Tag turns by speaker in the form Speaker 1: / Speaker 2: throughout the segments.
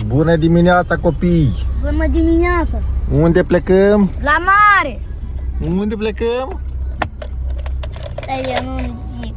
Speaker 1: Bună dimineața, copii!
Speaker 2: Bună dimineața!
Speaker 1: Unde plecăm?
Speaker 2: La mare!
Speaker 1: Unde plecăm?
Speaker 2: Eu nu zic.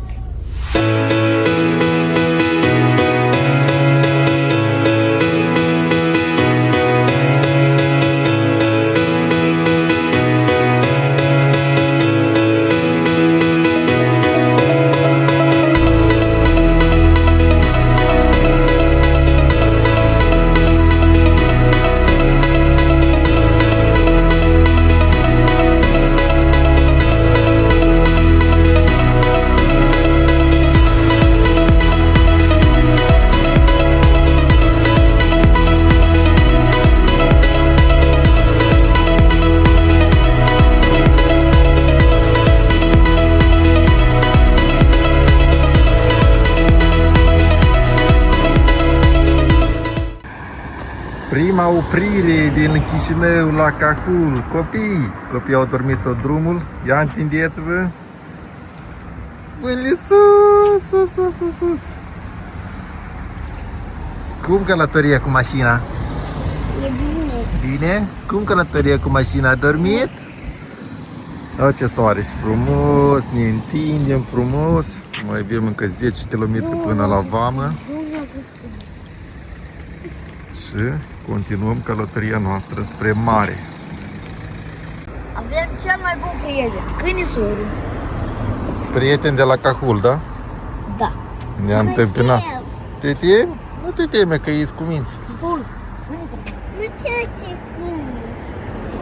Speaker 1: Prima oprire din Chișinău la Cahul. Copiii au dormit tot drumul. Ia întindeți-vă. Spune sus. Cum călătoria cu mașina?
Speaker 2: E bine.
Speaker 1: Bine? Cum călătoria cu mașina? A dormit? O, ce soare și frumos, ne întindem frumos. Mai avem încă 10 km până la vamă. Și continuăm călătoria noastră spre mare.
Speaker 2: Avem cel mai bun prieten, câinisorul.
Speaker 1: Prieten de la Cahul, da?
Speaker 2: Da.
Speaker 1: Ne-a întâmpinat. Te temi? Nu te teme că ești cu minți.
Speaker 2: Bun. Nu ce cuminți.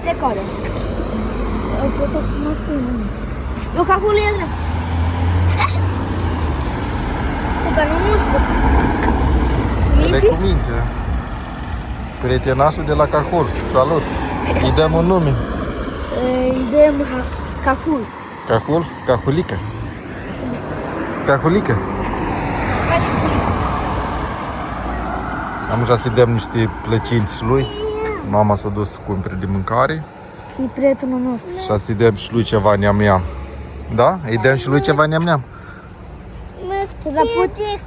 Speaker 2: Plecare. Eu plecă și mașină. Eu Cahul e greu. Dar nu scăp.
Speaker 1: Le cu minte. Prietenașul de la Cahul. Salut! Îi dăm un nume.
Speaker 2: Îi dăm Cahul.
Speaker 1: Cahul? Cahulică. Cahulică.
Speaker 2: Ca și culică.
Speaker 1: Am ajuns să-i dăm niște plăcinți lui. Mama s-a dus să cumpere de mâncare.
Speaker 2: E prietenul nostru.
Speaker 1: Și să-i dăm și lui ceva neam-neam. Da? Îi dăm și lui ceva neam-neam.
Speaker 2: Dar poate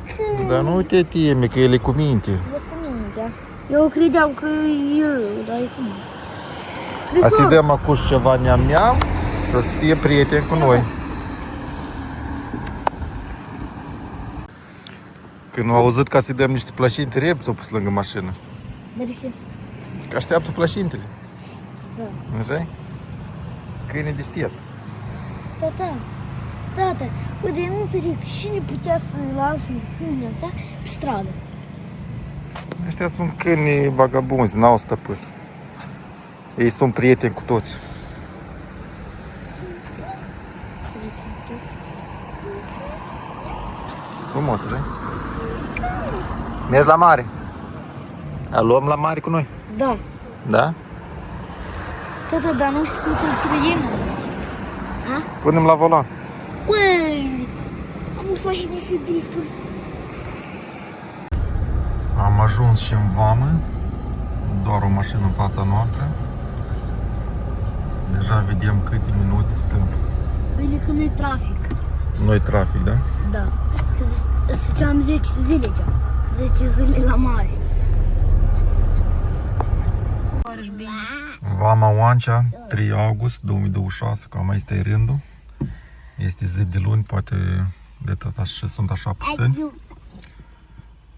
Speaker 1: Dar nu te teme că el e cu minte.
Speaker 2: e cu mintea. Eu credeam că e rău, dar e cu minte.
Speaker 1: Să-i dăm acum și ceva neam-neam și o să fie prieten cu noi. Când au auzit ca să-i dăm niște plășinte, rep s-au pus lângă mașină.
Speaker 2: Dar de ce?
Speaker 1: Că așteaptă plășintele.
Speaker 2: Da.
Speaker 1: Așa? Câine deștept.
Speaker 2: Tata, uite, eu nu înțeleg cine putea să-i lasă un câine ăsta pe stradă.
Speaker 1: Ăștia sunt câini vagabunzi, n-au stăpân. Ei sunt prieteni cu toți. Frumos, așa? Mergi la mare? Luăm la mare cu noi?
Speaker 2: Da.
Speaker 1: Da?
Speaker 2: Tata, dar nu știu cum să-l trăim.
Speaker 1: Punem la volan.
Speaker 2: Uei, am să faci niște drifturi.
Speaker 1: Am ajuns și în vamă. Doar o mașină în fața noastră. Deja vedem câte minute stăm.
Speaker 2: Bine că nu-i trafic.
Speaker 1: Noi trafic, da?
Speaker 2: Da. Că ziceam 10 zile, 10 zile la mare.
Speaker 1: Vama Oancea, 3 august 2026, cam asta e rândul. Este zi de luni, poate de tot așa sunt așa puțini.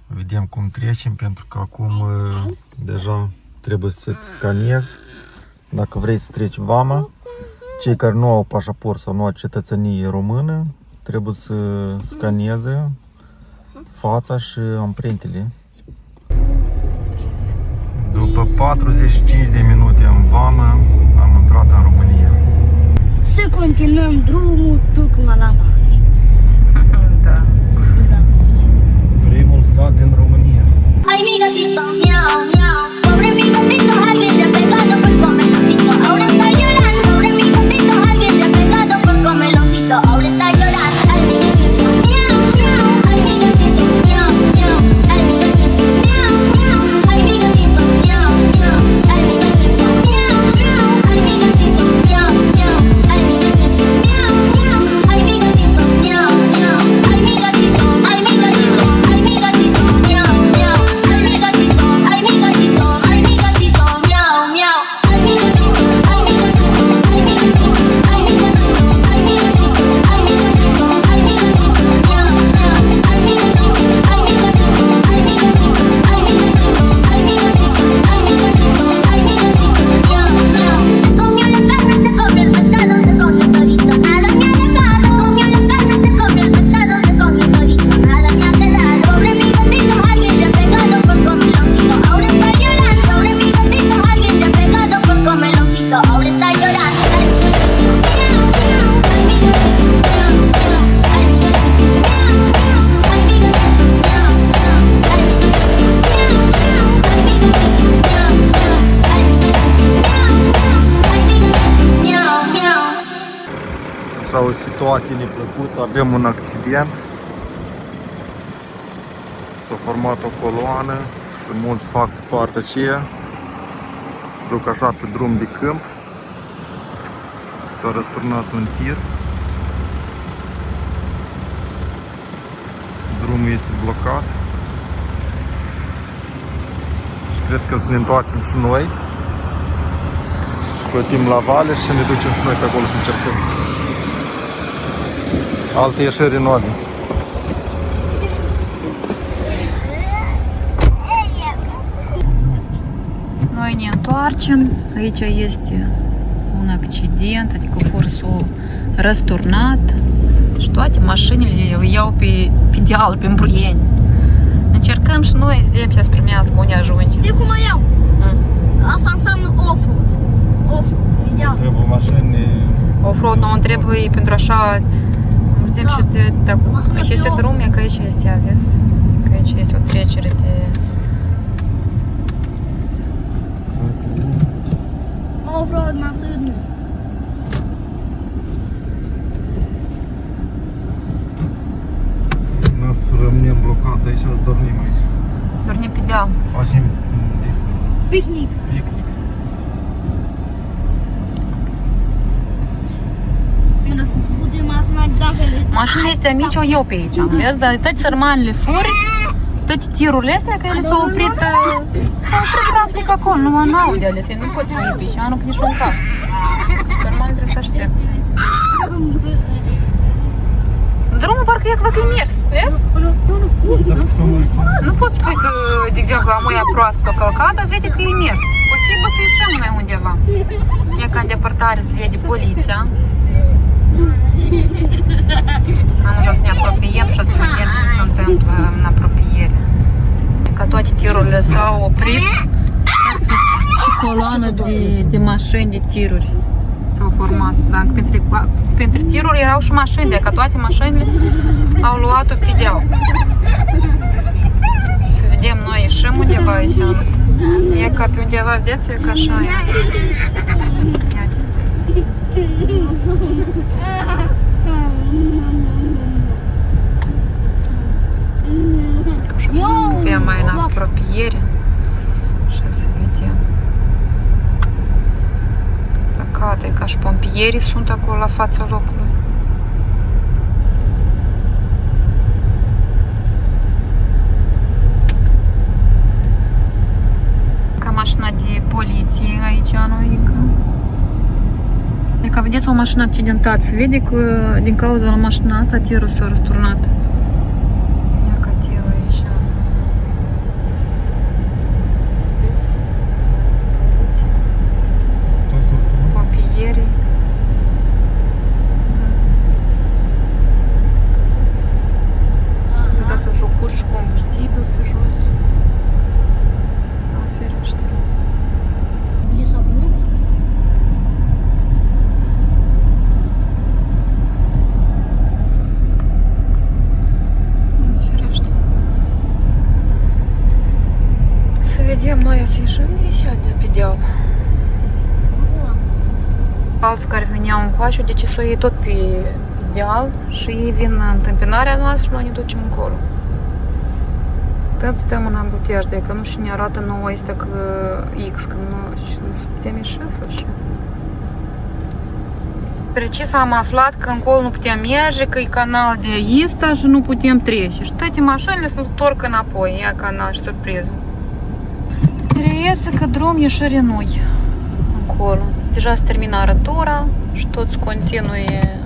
Speaker 1: Vedem cum trecem, pentru că acum deja trebuie să te scanezi. Dacă vrei să treci vama, cei care nu au pașaport sau nu au cetățenie română, trebuie să scaneze fața și amprentele. După 45 de minute în vamă, am intrat în România.
Speaker 2: Să continuăm drumul tocmai la mare.
Speaker 3: Da.
Speaker 2: Da.
Speaker 1: Primul sat din România.
Speaker 4: Ay, mi gatito, miau, miau. Pobre mi gatito, alguien le ha pegado por comeloncito. Ahora está llorando. Pobre mi gatito, alguien le ha pegado por comeloncito. Ahora está llorando. Ay, mi gatito, miau, miau. Ay, mi gatito, miau, miau. Ay, mi gatito, miau, miau. Ay, mi gatito, miau, miau. Ay, mi gatito, miau, miau. Ay, mi gatito, miau, miau. Ay, mi gatito, miau, miau. Ay, mi gatito, miau, miau. Ay, mi gatito, ay, mi gatito, ay, mi gatito, miau, miau. Ay, mi gatito,
Speaker 1: o situație neplăcută, avem un accident. S-a format o coloană și mulți fac partea aceea. Se duc așa pe drum de câmp. S-a răsturnat un tir. Drumul este blocat. Și cred că să ne întoarcem și noi. Scotim la vale și ne ducem și noi pe acolo să încercăm. Alte ieșiri nu avem.
Speaker 3: Noi ne întoarcem. Aici este un accident, adică fursul răsturnat și toate mașinile o iau pe deal, pe Îmbulieni. Încercăm și noi să vedem ce să primească unde ajungi.
Speaker 2: Știi cum mai iau? Asta înseamnă off-road. Off-road, ideal.
Speaker 1: Trebuie mașini.
Speaker 3: Off-road nu trebuie pentru așa. Vedem și de aici este drum, că aici este aviz. Că aici este o trecere de...
Speaker 2: Off-road, mașini.
Speaker 1: Noi să rămânem blocați aici, să dormim aici.
Speaker 3: Dormim pe deal.
Speaker 1: Facem
Speaker 2: Picnic.
Speaker 1: picnic.
Speaker 2: Mă să spudim mașina de dafele.
Speaker 3: Mașina este mici, o iau pe aici, vezi? Dar toate sărmanele furi, toate tirurile astea, că ele s-au oprit practic acolo, numai n-aude ale, nu poți să iei și nu poți nici mânca. Sărmanele trebuie să aștepte. Drumul parcă e că e mers, vezi? Nu poți spui că, de exemplu, am oia proaspătă călcat, dar se vede că e mers. Posibil să ieșim noi undeva. E ca în depărtare se vede poliția. Am ajuns să ne apropiem și să vedem ce se întâmplă în apropiere. Că toate tirurile s-au oprit și coloană de mașini, de tiruri s-au format. Dar pentru tiruri erau și mașini, că toate mașinile au luat-o pe deal. Să vedem noi, ieșim undeva aici. E ca pe undeva, vedeți, e ca așa. Iată, vedeți. Pe mai în apropiere și să vedem. Păcate, ca și pompierii sunt acolo la fața locului. Ca mașina de poliție aici, nu e ca... E ca vedeți o mașină accidentată, se vede că din cauza la mașina asta tirul s-a răsturnat. Ia ca tirul aici. Vedeți? Poliția. Pompierii. Uitați-vă și-o pus și combustibil pe jos. Am ferește.
Speaker 2: E s-a bunit?
Speaker 3: Ferește. Să vedem noi să ieșim de aici, de pe deal. Alții care veneau încoace, deci să o iei tot pe deal și ei vin în întâmpinarea noastră și noi ne ducem încolo. Tot stăm în ambutiaj, de că nu și ne arată nouă este că X, că nu putem ieși sau ce? Precis am aflat că încolo nu putem merge, că e canal de Ista și nu putem trece. Și toate mașinile se întorc înapoi, ia canal și surpriză. Reiese că drum ieșire nu-i încolo. Deja se termină arătura și toți continue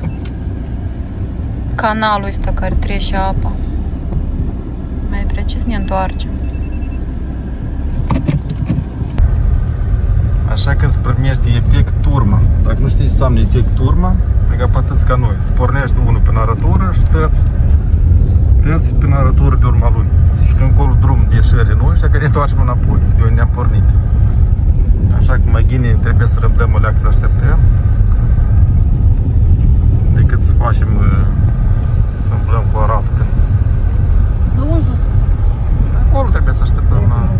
Speaker 3: canalul ăsta care trece apa. Mai precis ne întoarcem.
Speaker 1: Așa că îți primești efect turma. Dacă nu știi ce înseamnă efect turma, adică pățâți ca noi. Spornești unul pe arătură și tăți pe arătură de urma lui. Și când încolo drum de ieșire nu, așa că ne întoarcem înapoi, de unde am pornit. Așa că mai bine trebuie să răbdăm o leacă să așteptăm decât să facem, să umblăm cu aratul când...
Speaker 2: Dar unde să așteptăm?
Speaker 1: Acolo trebuie să așteptăm la...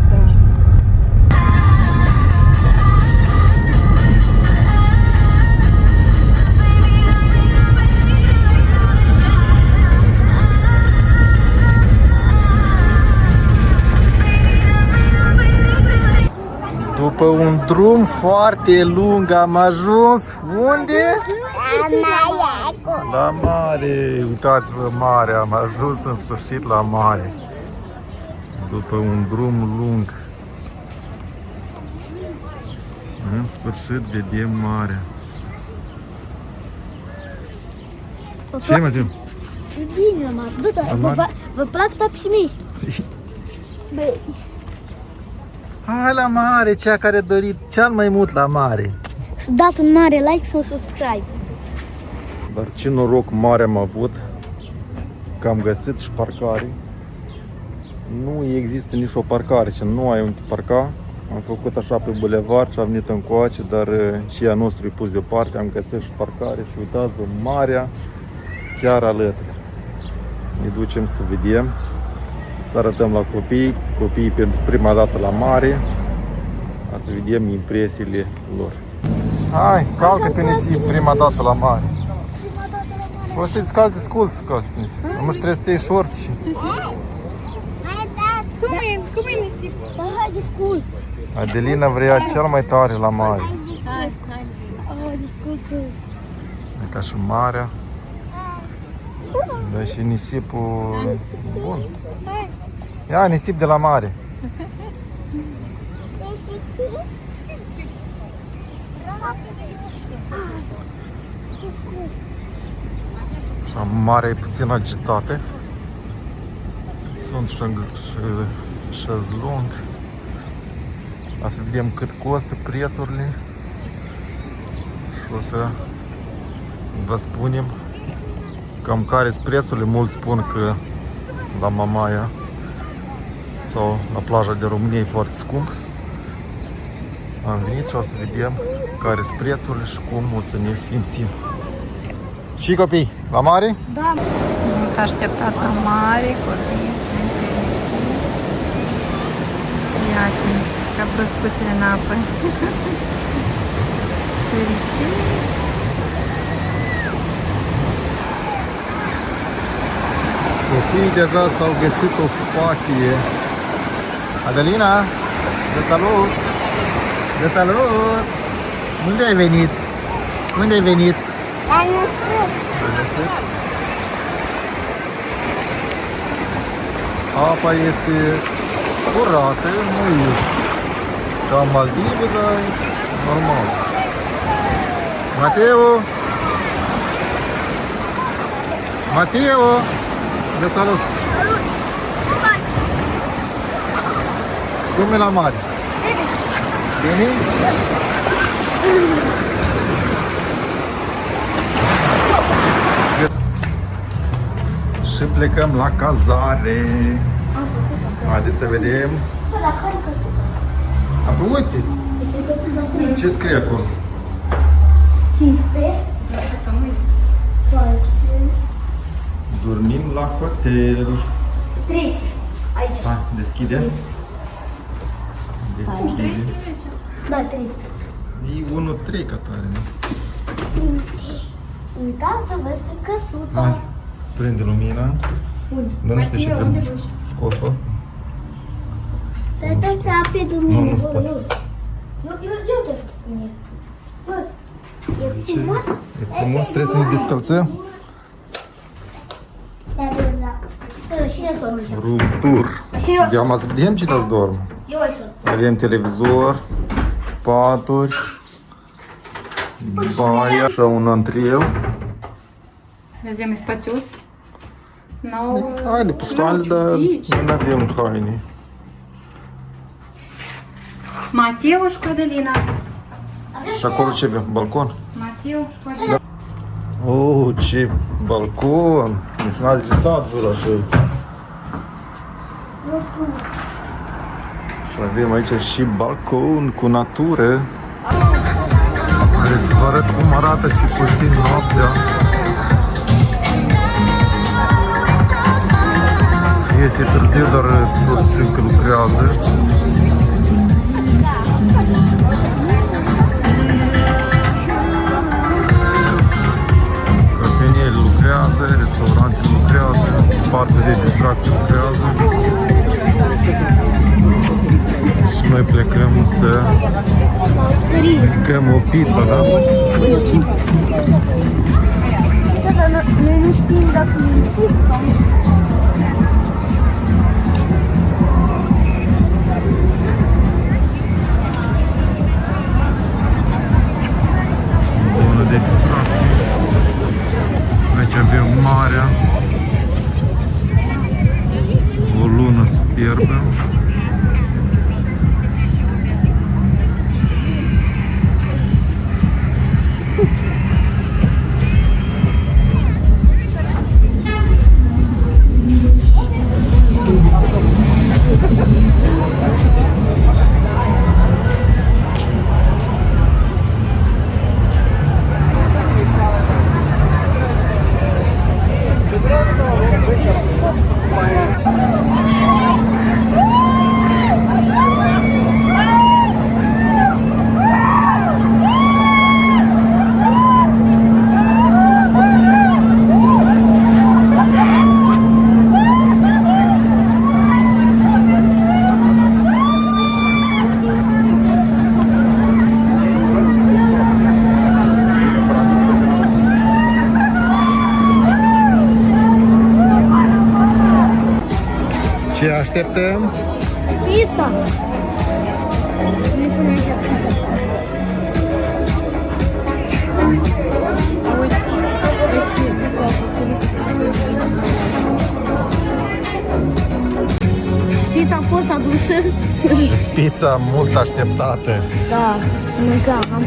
Speaker 1: După un drum foarte lung am ajuns. Unde? La mare. Uitați-vă, mare. Am ajuns în sfârșit la mare. După un drum lung. În sfârșit vedem marea. Ce, Mateu?
Speaker 2: Bine, mă. Vă plac tapsii mei?
Speaker 1: Hai la mare, cea care a dorit cel mai mult la mare.
Speaker 2: Să dați un mare like sau subscribe.
Speaker 1: Dar ce noroc mare am avut că am găsit și parcare. Nu există nici o parcare, ce nu ai unde parca. Am făcut așa pe bulevard și am venit încoace, dar și a nostru e pus deoparte. Am găsit și parcare și uitați-vă, marea chiar alături. Ne ducem să vedem, să arătăm la copii, copiii pentru prima dată la mare, ca să vedem impresiile lor. Hai, calcă pe nisip prima dată la mare. Poți să-ți calci descult să calci pe nisip. Nu trebuie să-ți iei șorți și...
Speaker 3: Cum e nisip?
Speaker 2: Da, hai, disculți.
Speaker 1: Adelina vrea cel mai tare la mare.
Speaker 3: Hai.
Speaker 2: Disculți.
Speaker 1: E ca și marea. Dar și nisipul bun. Ia nisip de la mare. Așa, marea e puțin agitată. Sunt și șezlong. O să vedem cât costă prețurile. Și o să vă spunem cam care sunt prețurile. Mulți spun că la Mamaia sau la plaja de România e foarte scump. Am venit și o să vedem care sunt prețurile și cum o să ne simțim. Și copii, la mare?
Speaker 2: Da.
Speaker 3: Mult așteptat la mare, copii. Iată, ca broscuțele în apă. Fericit.
Speaker 1: Copiii deja s-au găsit ocupație. Adelina, de salut! De salut! Unde ai venit? Unde ai venit?
Speaker 2: La năsut.
Speaker 1: Apa este curată, nu e ca în Maldive, dar e normal. Mateo! Mateo! De salut! Cum e la mare? Bine? Și plecăm la cazare. Haideți să vedem.
Speaker 2: Bă, dar care căsuță?
Speaker 1: Apoi uite, ce scrie acolo?
Speaker 2: 15.
Speaker 1: Dormim la hotel.
Speaker 2: 13. Aici.
Speaker 1: Hai, deschide. Deschide.
Speaker 2: Da, 13.
Speaker 1: E 1-3 ca tare, nu?
Speaker 2: Uitați-vă să căsuța.
Speaker 1: Hai, prinde lumina. Dar nu știu de ce trebuie scos asta.
Speaker 2: Să dați apă de
Speaker 1: Nu,
Speaker 2: mine.
Speaker 1: nu-ți poate.
Speaker 2: Eu te fac cu mine. Bă, e
Speaker 1: Ce?
Speaker 2: frumos?
Speaker 1: E frumos, trebuie să ne descălțăm.
Speaker 2: Și eu dorm.
Speaker 1: Room tour.
Speaker 2: Și eu.
Speaker 1: Deam să vedem cine ați dorm.
Speaker 2: Eu așa.
Speaker 1: Avem televizor, paturi, baia și un antreu.
Speaker 3: Vedem, e spațios. Nou,
Speaker 1: Haide, puscale, dar noi nu avem haine.
Speaker 3: Mateo și cu Adelina.
Speaker 1: Și acolo ce avem? Balcon?
Speaker 3: Mateo și cu Adelina.
Speaker 1: Oh, ce balcon! Nici n-ați visat voi la așa. Și avem aici și balcon cu natură. Deci vă arăt cum arată și puțin noaptea. Este târziu, dar totuși încă lucrează. Cafenele lucrează, restaurantele lucrează, parcul de distracție lucrează. Și noi plecăm să mâncăm o pizza, da?
Speaker 2: Da, dar noi nu știm dacă e închis sau nu.
Speaker 1: Zonă de distracție. Aici avem marea. O lună superbă. Ce așteptăm?
Speaker 2: Pizza! Nu pune așa pizza. Pizza a fost adusă.
Speaker 1: Pizza mult așteptată.
Speaker 2: Da, să mâncam.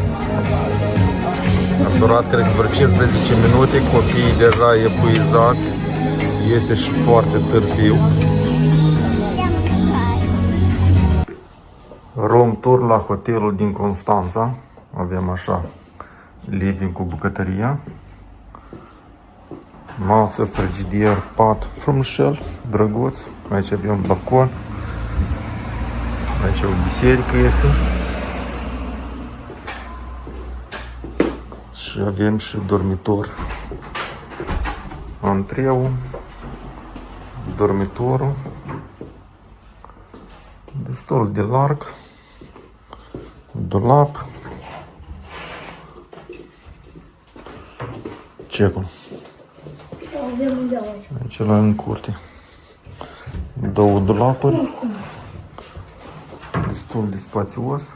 Speaker 1: A durat, cred că, vreo 15 minute. Copiii deja epuizați. Este și foarte târziu. Room tour la hotelul din Constanța. Avem așa living cu bucătăria, masă, frigidier, pat frumușel, drăguț. Aici avem balcon. Aici o biserică este. Și avem și dormitor. Antreul, dormitorul, destul de larg, dulap, cecul.
Speaker 2: Avem un deal aici.
Speaker 1: Aici la în curte. Două dulapuri. Destul de spațios.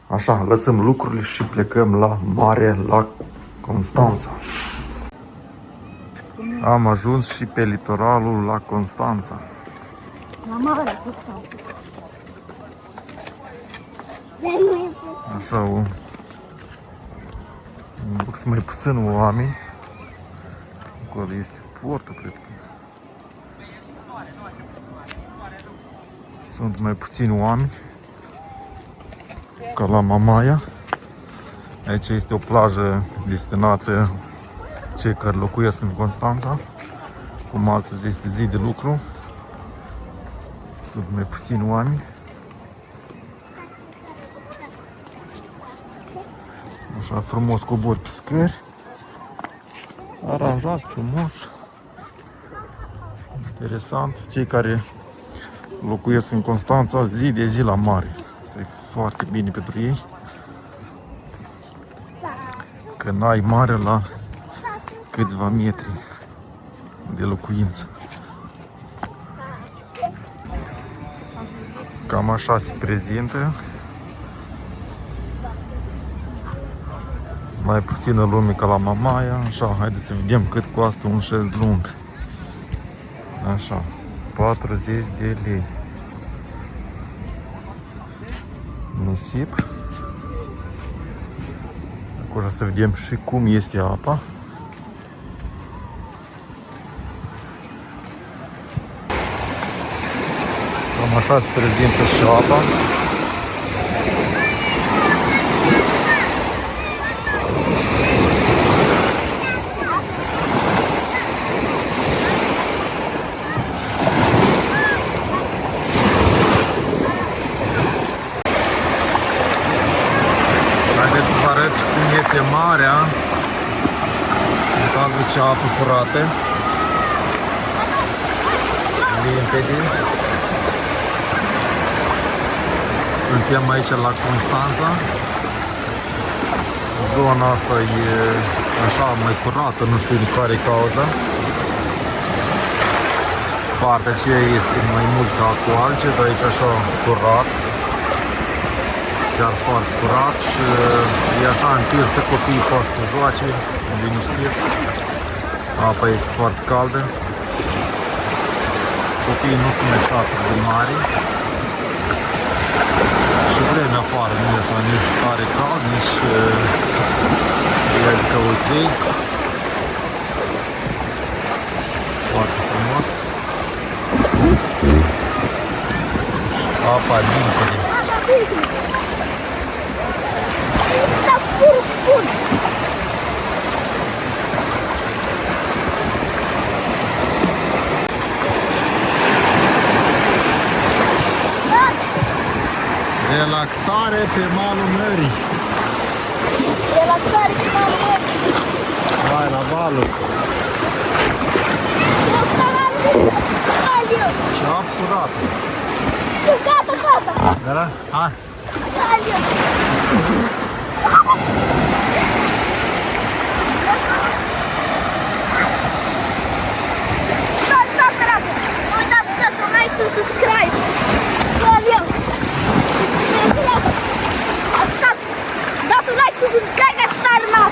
Speaker 1: Așa, lăsăm lucrurile și plecăm la mare, la Constanța. Am ajuns și pe litoralul la Constanța.
Speaker 2: La mare, Constanța.
Speaker 1: Așa, un lux mai puțin oameni. Acolo este portul, cred că. Sunt mai puțini oameni ca la Mamaia. Aici este o plajă destinată cei care locuiesc în Constanța. Cum astăzi este zi de lucru, sunt mai puțini oameni. Așa frumos cobori pe scări. Aranjat frumos. Interesant. Cei care locuiesc în Constanța zi de zi la mare. Asta e foarte bine pentru ei. Că n-ai mare la câțiva metri de locuință. Cam așa se prezintă. Mai puțină lume ca la Mamaia. Așa, haideți să vedem cât costă un șez lung. Așa, 40 de lei. Nisip. Acum să vedem și cum este apa. Cam așa se prezintă și apa. Haideți să vă arăt și cum este marea. În cazul ce apă curată. Limpede. Suntem aici la Constanța. Zona asta e așa mai curată, nu știu din care e cauza. Partea aceea este mai mult ca cu alge, dar aici așa curat. Chiar foarte curat și e așa întins să copiii pot să joace liniștit. Apa este foarte caldă. Copiii nu sunt așa de mari. Și vremea afară nu e așa nici tare cald, nici adică ok. Foarte frumos. Apa limpede.
Speaker 2: Está pur, pur.
Speaker 1: Relaxare pe malul mării.
Speaker 2: Relaxare pe malul mării.
Speaker 1: Hai la valul. Ce apă curată.
Speaker 2: Gata, gata.
Speaker 1: Da? Hai.
Speaker 2: Dați un like și subscribe. Valeu. Dați un like și subscribe ca să sar la.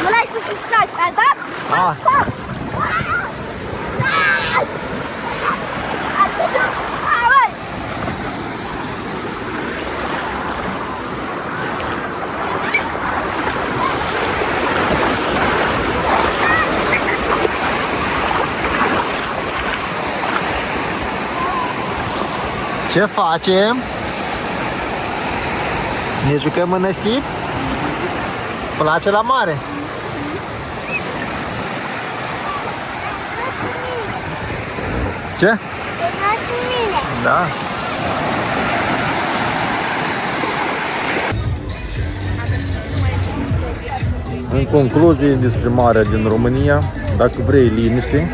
Speaker 2: Un like și subscribe. Ai dat?
Speaker 1: Hai. Ce facem? Ne jucăm în nisip? Place la mare? Ce? Da. În concluzie despre marea din România, dacă vrei liniște,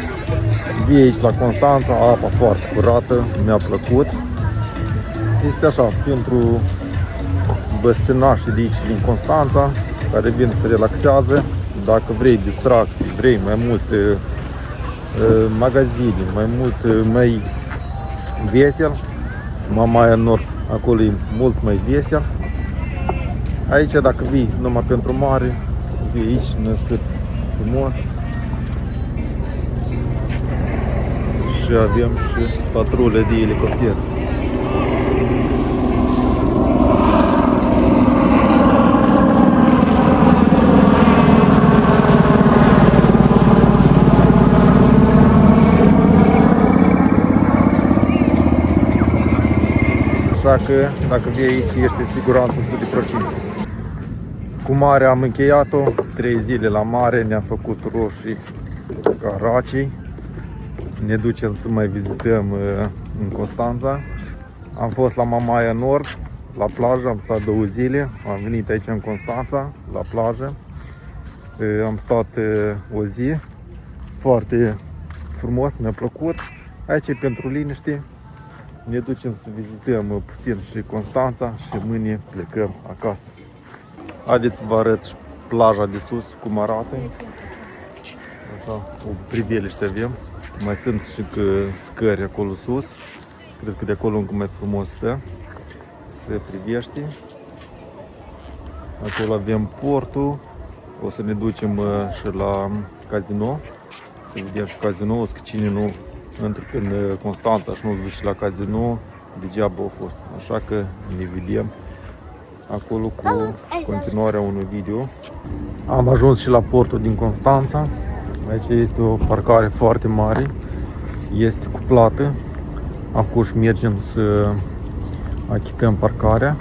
Speaker 1: vii aici la Constanța, apa foarte curată, mi-a plăcut. Este așa, pentru băstinașii de aici din Constanța, care vin să relaxează. Dacă vrei distracții, vrei mai multe magazine, mai vesel, Mamaia Nord, acolo e mult mai vesel. Aici dacă vii numai pentru mare, vii aici, năsip frumos. Și avem și patrule de elicopter. Așa că dacă vii aici ești în siguranță 100%. Cu mare am încheiat-o, 3 zile la mare, ne-a făcut roșii ca racii. Ne ducem să mai vizităm în Constanța. Am fost la Mamaia Nord, la plajă, am stat 2 zile. Am venit aici în Constanța, la plajă. Am stat o zi, foarte frumos, mi-a plăcut. Aici e pentru liniște. Ne ducem să vizităm puțin și Constanța și mâine plecăm acasă. Haideți să vă arăt plaja de sus, cum arată. Așa, o priveliște avem. Mai sunt și scări acolo sus. Cred că de acolo încă mai frumos stă. Se privește. Acolo avem portul. O să ne ducem și la casino. Să vedem și casino. Că cine nu intră în Constanța și nu se duce la casino, degeaba a fost. Așa că ne vedem acolo cu continuarea unui video. Am ajuns și la portul din Constanța. Aici este o parcare foarte mare. Este cu plată. Acum mergem să achităm parcarea.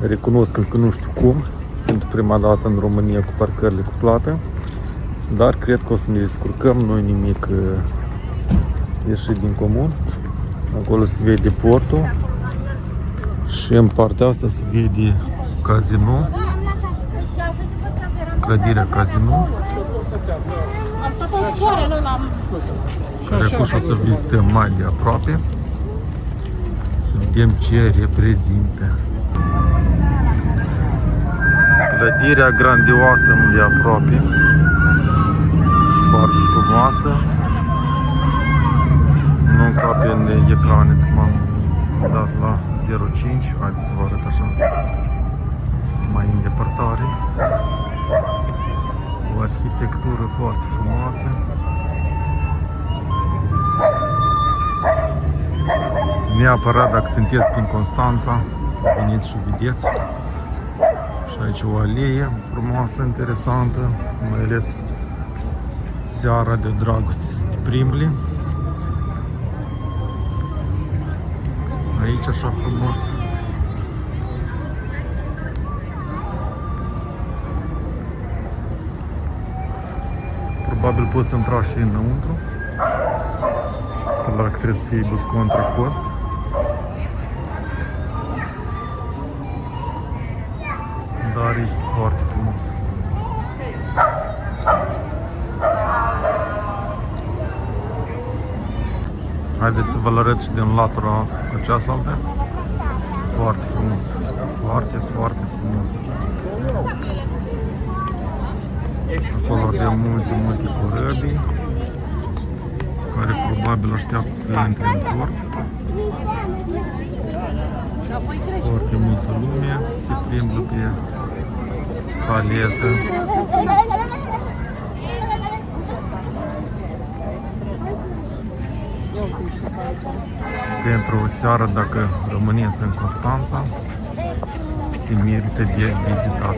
Speaker 1: Recunosc că nu știu cum, pentru prima dată în România cu parcările cu plată. Dar cred că o să ne descurcăm, nu-i nimic ieșit din comun. Acolo se vede portul și în partea asta se vede casino, clădirea casino. Care acum o să vizităm mai de aproape. Să vedem ce reprezintă. Clădirea grandioasă de aproape. Foarte frumoasă. Nu ca pe ecrane, cum am dat la 0,5. Haideți să vă arăt așa mai în depărtare. O arhitectură foarte frumoasă. Neapărat dacă sunteți prin Constanța, veniți și vedeți. Și aici o alee frumoasă, interesantă, mai ales seara de dragoste să te plimbi. Aici așa frumos. Probabil poți intra și înăuntru. Clar că trebuie să fie contra cost. Dar este foarte frumos. Haideți să vă arăt și din latura aceasta. Foarte frumos. Foarte, foarte frumos. Acolo avem multe corăbii care probabil așteaptă să intre în port. Foarte multă lume se plimbă pe faleză. Pentru o seară, dacă rămâneți în Constanța, se merită de vizitat.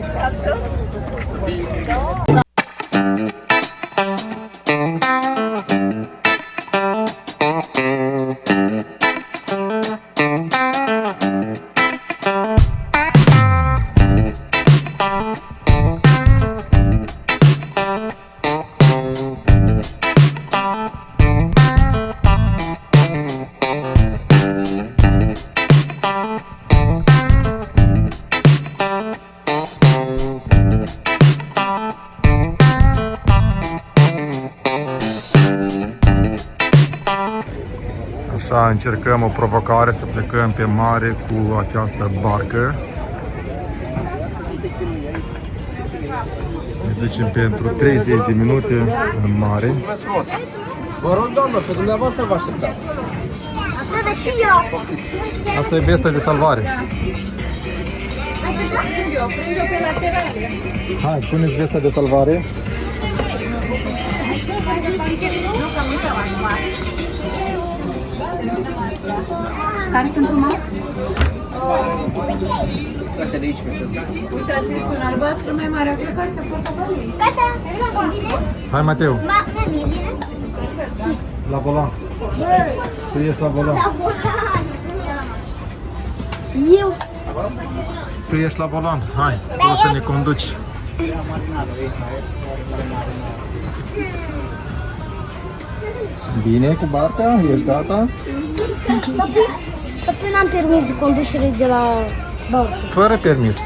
Speaker 1: Așa încercăm o provocare să plecăm pe mare cu această barcă. Ne ducem pentru 30 de minute în mare.
Speaker 5: Vă rog, doamnă, pe dumneavoastră vă așteptam.
Speaker 2: Da, și eu.
Speaker 1: Asta e vesta de salvare. Hai, puneți vesta de salvare.
Speaker 3: Care pentru mare?
Speaker 5: Astea de aici,
Speaker 3: Uitați, este un albastru mai mare. Cred că asta portocalii.
Speaker 2: Gata.
Speaker 1: Hai, Mateu,
Speaker 2: Mami, bine?
Speaker 1: la volan. Tu ești la volan.
Speaker 2: La volan. Eu.
Speaker 1: Tu ești la volan. Hai, o să ne conduci. Bine, cu barca? Ești gata?
Speaker 2: Dar n-am permis de conducere de la barcă.
Speaker 1: Fără permis.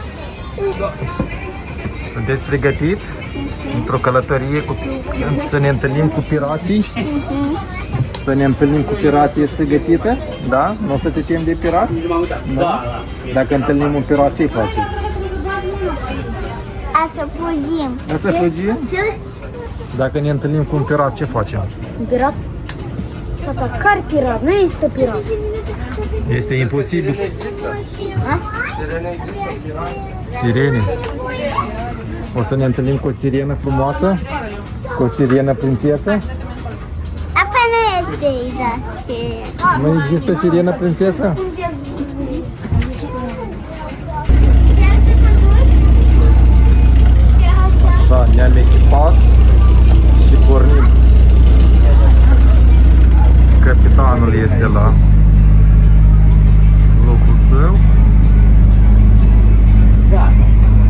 Speaker 1: Sunteți pregătit? Într-o călătorie să ne întâlnim cu pirații? Să ne întâlnim cu pirații, ești pregătită? Da? Nu o să te temi de pirați? Da. Dacă întâlnim un pirat, ce faci?
Speaker 2: A să fugim.
Speaker 1: O să fugim? Dacă ne întâlnim cu un pirat, ce facem?
Speaker 2: Un pirat? Tata, care pirat? Nu există pirat.
Speaker 1: Este imposibil. Sirene. O să ne întâlnim cu o sirenă frumoasă? Cu o sirenă prințesă?
Speaker 2: Apa nu este exact.
Speaker 1: Nu există sirenă prințesă? Așa, ne-am echipat și pornim. Capitanul este la locul său.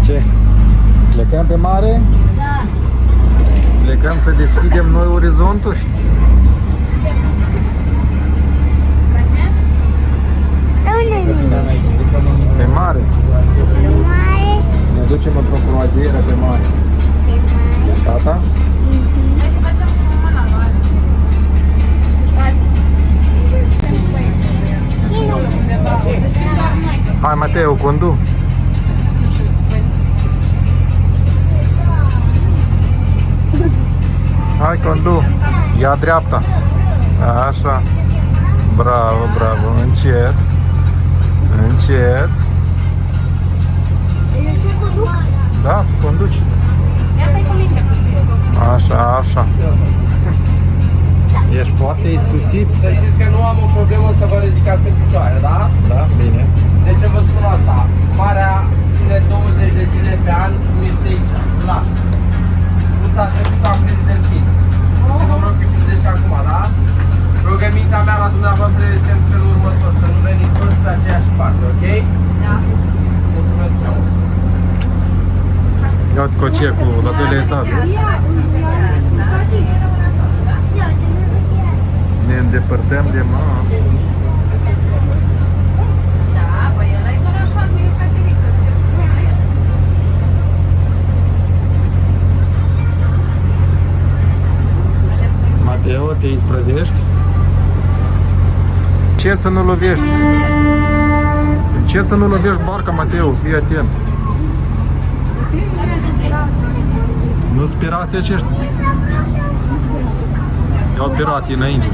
Speaker 1: Ce? Plecăm pe mare?
Speaker 2: Da.
Speaker 1: Plecăm să deschidem noi orizonturi?
Speaker 2: De unde vine?
Speaker 1: Pe mare?
Speaker 2: Mai.
Speaker 1: Ne ducem într-o croazieră pe mare. Tata? Hai, Mateo, condu. Hai, condu. Ia dreapta. Așa. Bravo, bravo. Încet. Încet. Da, conduci. Așa, așa. Ești foarte iscusit.
Speaker 5: Să știți că nu am o problemă să vă ridicați în picioare, da?
Speaker 1: Da, bine.
Speaker 5: De ce vă spun asta? Marea ține 20 de zile pe an, cum este aici, la. Nu ți-a trecut că am prins delfin. Să vă rog că prindeți și acum, da? Rugămintea mea la dumneavoastră este în felul următor, să nu veniți toți pe aceeași parte, ok?
Speaker 3: Da.
Speaker 5: Mulțumesc frumos!
Speaker 1: Ia-te cocecul la 2 etaje. Ne îndepărtăm de mama.
Speaker 3: Da, băi, ăla e doar așa, nu e caterică.
Speaker 1: Mateo, te isprăvești? Ce să nu lovești? Ce să nu lovești barca, Mateo? Fii atent. Nu sperați aceștia. E operație înainte.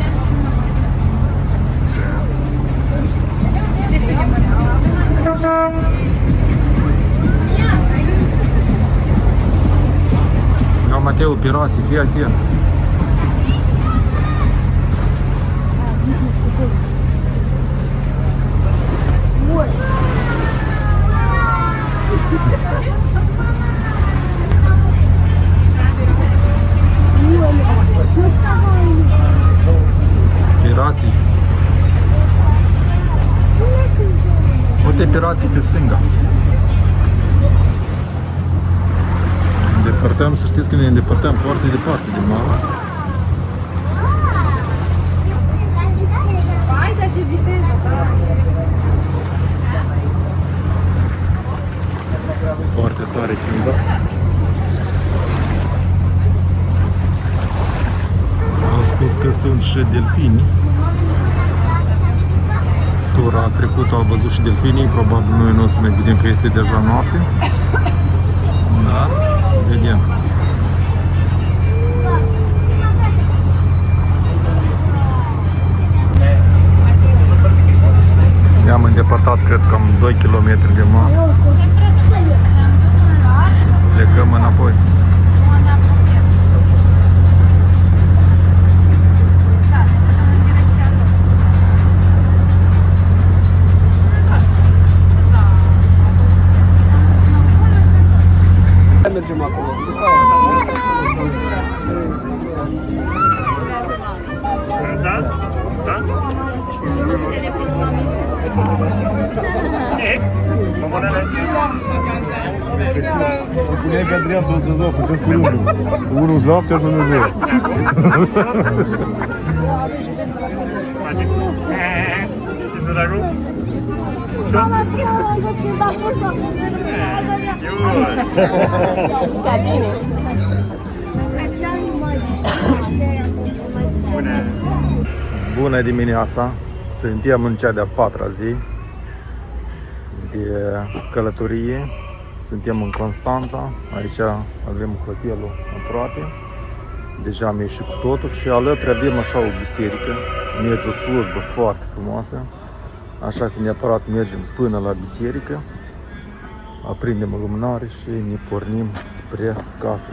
Speaker 1: Ia, Mateo, operație, fii atent. Pirații. Uite pirații pe stânga. Ne îndepărtăm, să știți că ne îndepărtăm foarte departe de mama.
Speaker 3: Vai, dá de viteză, da.
Speaker 1: Foarte tare senzație. Au spus că sunt și delfini. Tura trecută au văzut și delfinii, probabil noi nu o să ne gândim că este deja noapte. Da, vedem. Ne-am îndepărtat, cred, cam 2 km de mare. Plecăm înapoi.
Speaker 5: Mergem acolo.
Speaker 6: Da? Da?
Speaker 7: Puneai pe dreapta să dau, făceți cu unul. Unul îți lapte, altul nu vei.
Speaker 1: Bună dimineața! Suntem în cea de-a 4-a zi de călătorie. Suntem în Constanța. Aici avem hotelul aproape. Deja am ieșit cu totul și alături avem așa o biserică. Merge o slujbă foarte frumoasă. Așa că neapărat mergem până la biserică. Aprindem lumânare și ne pornim spre casă.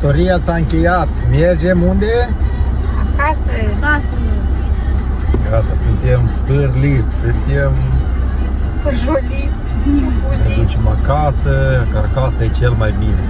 Speaker 1: Călătoria s-a încheiat. Mergem unde?
Speaker 3: Acasă.
Speaker 1: Gata, suntem pârliți, suntem...
Speaker 3: Pârjoliți,
Speaker 1: Ne
Speaker 3: ciufuliți.
Speaker 1: ducem acasă, că acasă e cel mai bine.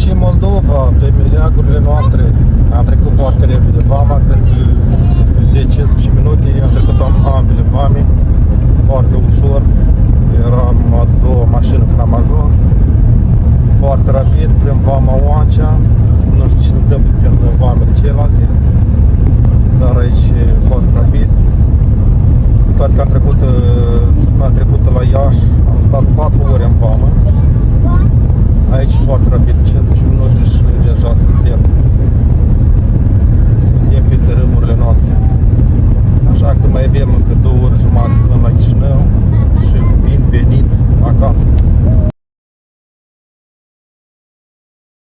Speaker 1: Și în Moldova, pe meleagurile noastre, a trecut foarte repede vama, cred că 10-15 minute am trecut ambele vame, foarte ușor, eram a doua mașină când am ajuns, foarte rapid, prin vama Oancea, nu știu ce se întâmplă prin vamele celelalte, dar aici e foarte rapid. Toate că am trecut săptămâna trecută la Iași, am stat 4 ore în vamă. Aici foarte rapid, 15 minute și deja sunt